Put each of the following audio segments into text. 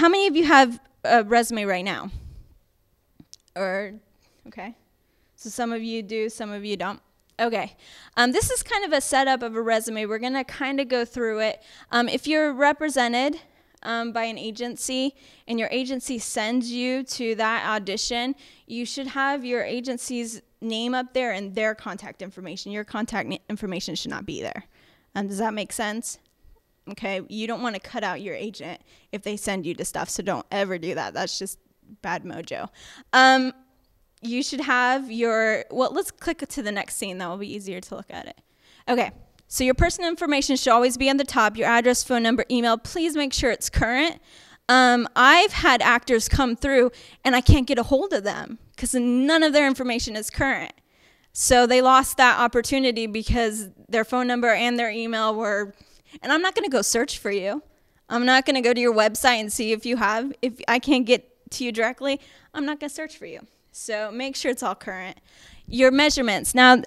how many of you have a resume right now? Or, okay. So some of you do, some of you don't. Okay. This is kind of a setup of a resume. We're going to kind of go through it. If you're represented by an agency and your agency sends you to that audition, you should have your agency's name up there and their contact information. Your contact information should not be there. Does that make sense? Okay, you don't want to cut out your agent if they send you to stuff, so don't ever do that. That's just bad mojo. You should have your, well, let's click to the next scene. That will be easier to look at it. Okay, so your personal information should always be on the top, your address, phone number, email. Please make sure it's current. I've had actors come through, and I can't get a hold of them because none of their information is current. So they lost that opportunity because their phone number and their email were, and I'm not going to go search for you. I'm not going to go to your website and see if you have. If I can't get to you directly, I'm not going to search for you. So make sure it's all current. Your measurements. Now,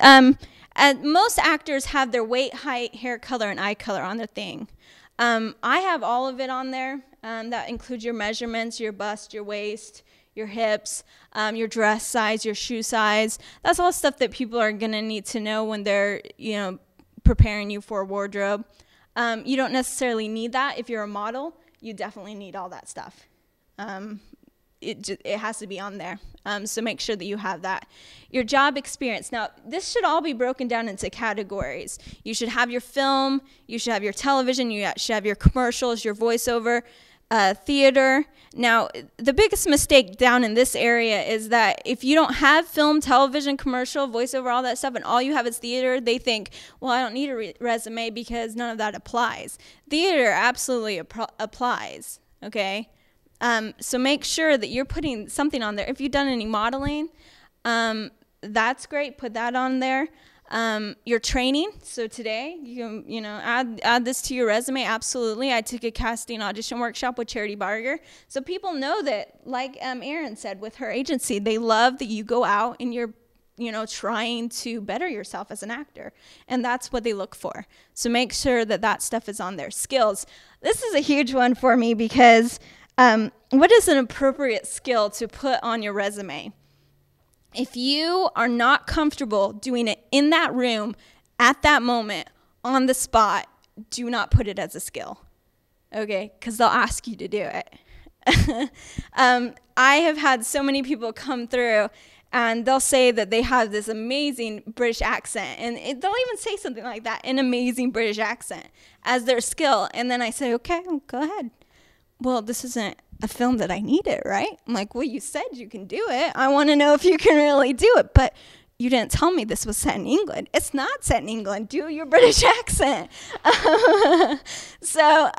most actors have their weight, height, hair color, and eye color on their thing. I have all of it on there. That includes your measurements, your bust, your waist, your hips, your dress size, your shoe size. That's all stuff that people are going to need to know when they're, preparing you for a wardrobe. You don't necessarily need that. If you're a model, you definitely need all that stuff. It has to be on there. So make sure that you have that. Your job experience. Now, this should all be broken down into categories. You should have your film. You should have your television. You should have your commercials, your voiceover, theater. Now, the biggest mistake down in this area is that if you don't have film, television, commercial, voiceover, all that stuff, and all you have is theater, they think, well, I don't need a resume because none of that applies. Theater absolutely applies, okay? So make sure that you're putting something on there. If you've done any modeling, that's great. Put that on there. Your training. So today, you can, add this to your resume. Absolutely. I took a casting audition workshop with Charity Barger. So people know that, like Erin said with her agency, they love that you go out and you're, trying to better yourself as an actor. And that's what they look for. So make sure that that stuff is on there. Skills. This is a huge one for me because what is an appropriate skill to put on your resume? If you are not comfortable doing it in that room, at that moment, on the spot, do not put it as a skill, okay? Because they'll ask you to do it. I have had so many people come through, and they'll say that they have this amazing British accent, and they'll even say something like that, an amazing British accent, as their skill. And then I say, okay, go ahead. Well, this isn't a film that I needed, right? I'm like, well, you said you can do it. I want to know if you can really do it. But you didn't tell me this was set in England. It's not set in England. Do your British accent. So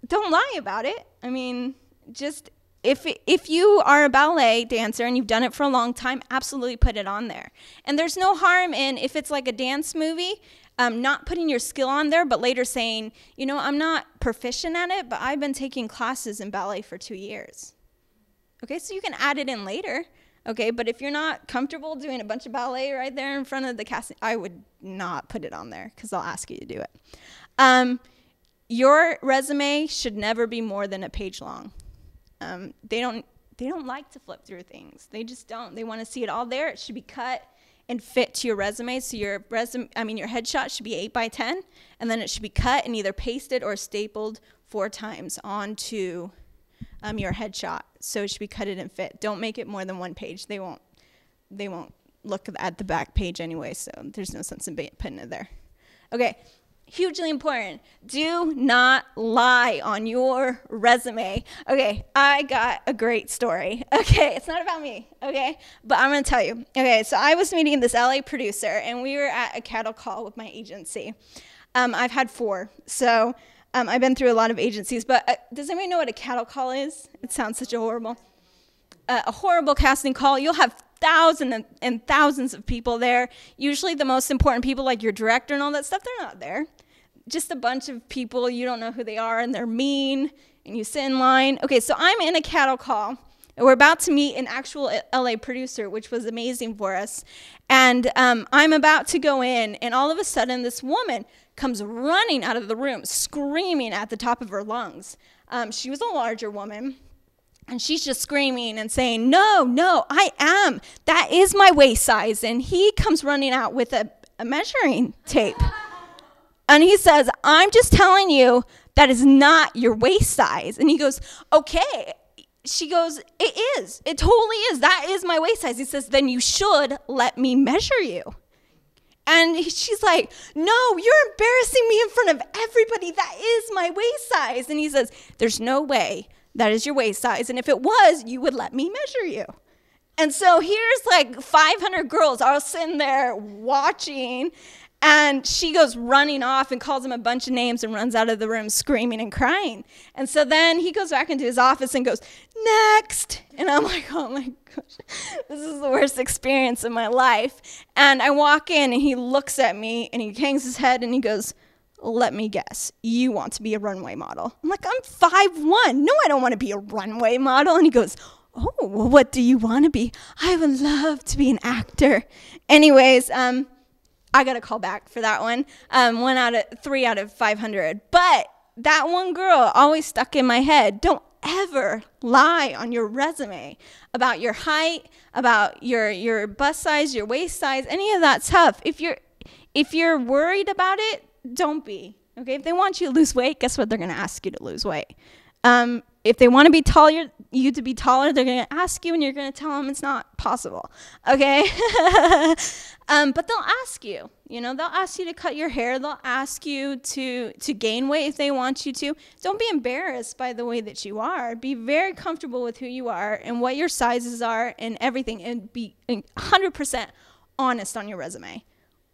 don't lie about it. I mean, just if you are a ballet dancer and you've done it for a long time, absolutely put it on there. And there's no harm in, if it's like a dance movie, not putting your skill on there, but later saying, I'm not proficient at it, but I've been taking classes in ballet for 2 years. Okay, so you can add it in later. Okay, but if you're not comfortable doing a bunch of ballet right there in front of the casting, I would not put it on there because they'll ask you to do it. Your resume should never be more than a page long. They don't like to flip through things. They just don't. They want to see it all there. It should be cut and fit to your resume. So your headshot should be 8x10, and then it should be cut and either pasted or stapled 4 times onto your headshot. So it should be cut and fit. Don't make it more than 1 page. They won't look at the back page anyway, so there's no sense in putting it there. Okay, hugely important. Do not lie on your resume. Okay, I got a great story. Okay, it's not about me, okay? But I'm going to tell you. Okay, so I was meeting this LA producer, and we were at a cattle call with my agency. I've had 4, so I've been through a lot of agencies. But does anybody know what a cattle call is? It sounds such a horrible casting call. You'll have thousands and thousands of people there. Usually the most important people, like your director and all that stuff, they're not there. Just a bunch of people, you don't know who they are, and they're mean, and you sit in line. Okay, so I'm in a cattle call, and we're about to meet an actual LA producer, which was amazing for us. And I'm about to go in, and all of a sudden this woman comes running out of the room, screaming at the top of her lungs. She was a larger woman. And she's just screaming and saying, no, I am. That is my waist size. And he comes running out with a measuring tape. And he says, I'm just telling you that is not your waist size. And he goes, okay. She goes, it is. It totally is. That is my waist size. He says, then you should let me measure you. And she's like, no, you're embarrassing me in front of everybody. That is my waist size. And he says, there's no way that is your waist size. And if it was, you would let me measure you. And so here's like 500 girls all sitting there watching. And she goes running off and calls him a bunch of names and runs out of the room screaming and crying. And so then he goes back into his office and goes, next. And I'm like, oh my gosh, this is the worst experience of my life. And I walk in and he looks at me and he hangs his head and he goes, let me guess, you want to be a runway model. I'm like, I'm 5'1". No, I don't want to be a runway model. And he goes, oh, well, what do you want to be? I would love to be an actor. Anyways, I got a call back for that one. 3 out of 500. But that one girl always stuck in my head. Don't ever lie on your resume about your height, about your bust size, your waist size, any of that stuff. If you're worried about it, don't be. Okay, if they want you to lose weight, guess what? They're going to ask you to lose weight. If they want to be taller, you to be taller, they're going to ask you, and you're going to tell them it's not possible. Okay, but they'll ask you. You know, they'll ask you to cut your hair. They'll ask you to gain weight if they want you to. Don't be embarrassed by the way that you are. Be very comfortable with who you are and what your sizes are and everything, and be 100% honest on your resume,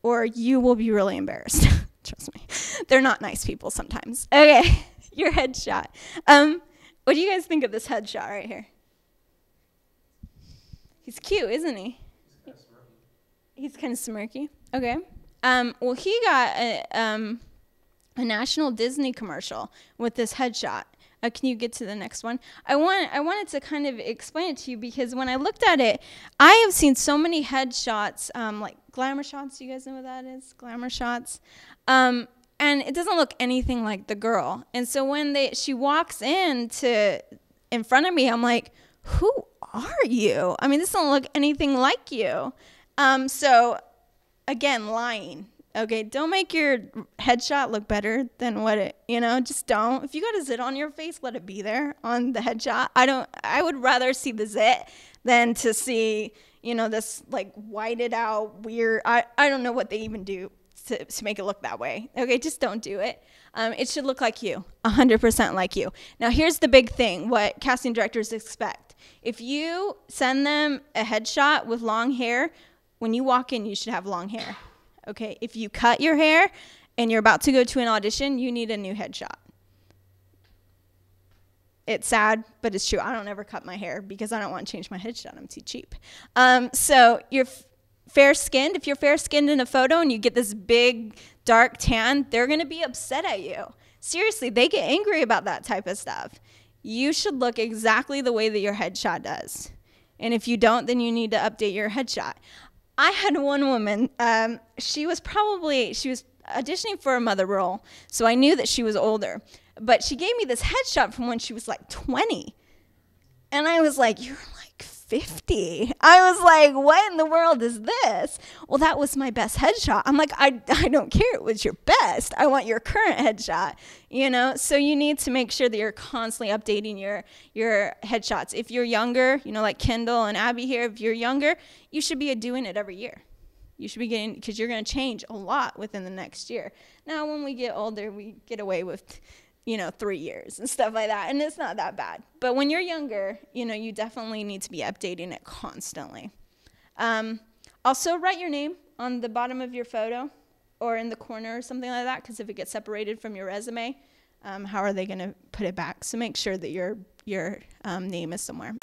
or you will be really embarrassed. Trust me. They're not nice people sometimes. Okay, your headshot. What do you guys think of this headshot right here? He's cute, isn't he? He's kind of smirky. Okay. Well, he got a national Disney commercial with this headshot. Can you get to the next one? I wanted to kind of explain it to you because when I looked at it, I have seen so many headshots, like glamour shots. You guys know what that is? Glamour shots. And it doesn't look anything like the girl. And so when she walks in front of me, I'm like, who are you? I mean, this don't look anything like you. So again, lying. Okay, don't make your headshot look better than what it, just don't. If you got a zit on your face, let it be there on the headshot. I would rather see the zit than to see, this like whited out weird, I don't know what they even do to make it look that way. Okay, just don't do it. It should look like you, 100% like you. Now, here's the big thing, what casting directors expect. If you send them a headshot with long hair, when you walk in, you should have long hair. Okay, if you cut your hair and you're about to go to an audition, you need a new headshot. It's sad, but it's true. I don't ever cut my hair because I don't want to change my headshot. I'm too cheap. So you're fair-skinned. If you're fair-skinned in a photo and you get this big, dark tan, they're going to be upset at you. Seriously, they get angry about that type of stuff. You should look exactly the way that your headshot does. And if you don't, then you need to update your headshot. I had one woman, she was auditioning for a mother role, so I knew that she was older. But she gave me this headshot from when she was like 20. And I was like, you're like 50. I was like, what in the world is this? Well, that was my best headshot. I'm like, I don't care it was your best. I want your current headshot, So you need to make sure that you're constantly updating your headshots. If you're younger, like Kendall and Abby here, if you're younger, you should be doing it every year. You should be because you're going to change a lot within the next year. Now, when we get older, we get away with 3 years and stuff like that. And it's not that bad. But when you're younger, you definitely need to be updating it constantly. Also, write your name on the bottom of your photo or in the corner or something like that, because if it gets separated from your resume, how are they going to put it back? So make sure that your name is somewhere.